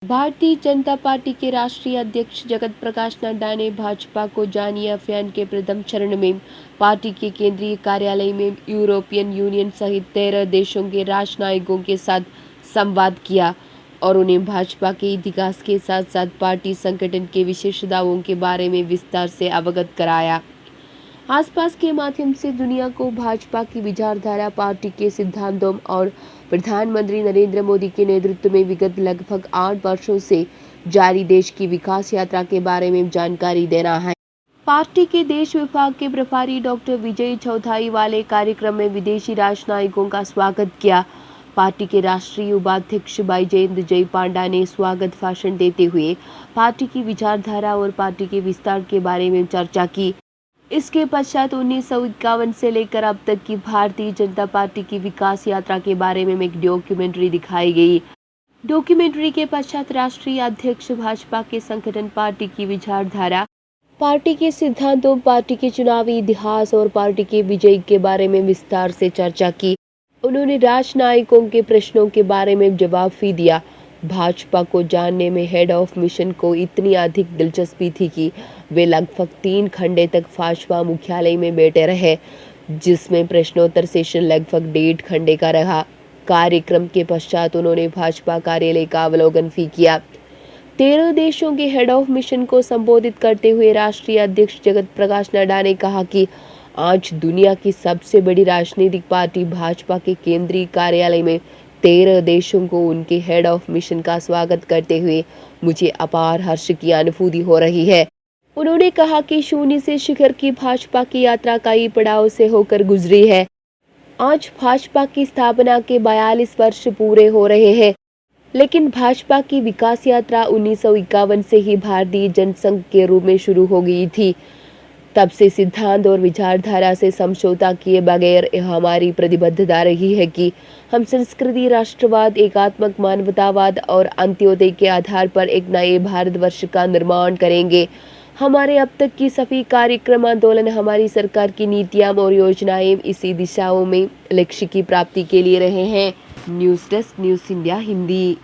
Bharatiya Janata party के राष्ट्रीय अध्यक्ष जगत प्रकाश नड्डा ने भाजपा को जानिए अभियान के प्रथम चरण में पार्टी के केंद्रीय कार्यालय में यूरोपियन यूनियन सहित 13 देशों के राजनयिकों के साथ संवाद किया और उन्हें भाजपा के इतिहास के साथ साथ पार्टी संगठन के विशेषताओं के बारे में विस्तार से अवगत कराया। आसपास के माध्यम से दुनिया को भाजपा की विचारधारा, पार्टी के सिद्धांतों और प्रधानमंत्री नरेंद्र मोदी के नेतृत्व में विगत लगभग 8 वर्षों से जारी देश की विकास यात्रा के बारे में जानकारी देना है। पार्टी के देश विभाग के प्रभारी डॉक्टर विजय चौथाई वाले कार्यक्रम में विदेशी राजनयिकों का स्वागत किया। पार्टी के राष्ट्रीय उपाध्यक्ष बैजयंत जय पांडा ने स्वागत भाषण देते हुए पार्टी की विचारधारा और पार्टी के विस्तार के बारे में चर्चा की। इसके पश्चात 1951 से लेकर अब तक की भारतीय जनता पार्टी की विकास यात्रा के बारे में एक डॉक्यूमेंट्री दिखाई गई। डॉक्यूमेंट्री के पश्चात राष्ट्रीय अध्यक्ष भाजपा के संगठन, पार्टी की विचारधारा, पार्टी के सिद्धांतों, पार्टी के चुनावी इतिहास और पार्टी के विजय के बारे में विस्तार से चर्चा की। उन्होंने राजनयिकों के प्रश्नों के बारे में जवाब भी दिया। भाजपा को जानने में हेड ऑफ मिशन को इतनी अधिक दिलचस्पी थी कि वे लगभग 3 घंटे तक भाजपा मुख्यालय में बैठे रहे, जिसमें प्रश्नोत्तर सेशन लगभग 1.5 घंटे का रहा। कार्यक्रम के पश्चात उन्होंने भाजपा कार्यालय का अवलोकन भी किया। 13 देशों के हेड ऑफ मिशन को संबोधित करते हुए राष्ट्रीय अध्यक्ष जगत प्रकाश नड्डा ने कहा कि आज दुनिया की सबसे बड़ी राजनीतिक पार्टी भाजपा के केंद्रीय कार्यालय में 13 देशों को उनके हेड ऑफ मिशन का स्वागत करते हुए मुझे अपार हर्ष की अनुभूति हो रही है। उन्होंने कहा कि शून्य से शिखर की भाजपा की यात्रा कई पड़ाव से होकर गुजरी है। आज भाजपा की स्थापना के 42 वर्ष पूरे हो रहे हैं, लेकिन भाजपा की विकास यात्रा 1951 से ही भारतीय जनसंघ के रूप में शुरू हो गई थी। तब से सिद्धांत और विचारधारा से समझौता किए बगैर हमारी प्रतिबद्धता रही है कि हम संस्कृति, राष्ट्रवाद, एकात्मक मानवतावाद और अंत्योदय के आधार पर एक नए भारतवर्ष का निर्माण करेंगे। हमारे अब तक की सभी कार्यक्रम, आंदोलन, हमारी सरकार की नीतियां और योजनाएं इसी दिशाओं में लक्ष्य की प्राप्ति के लिए रहे हैं। News desk, news India Hindi.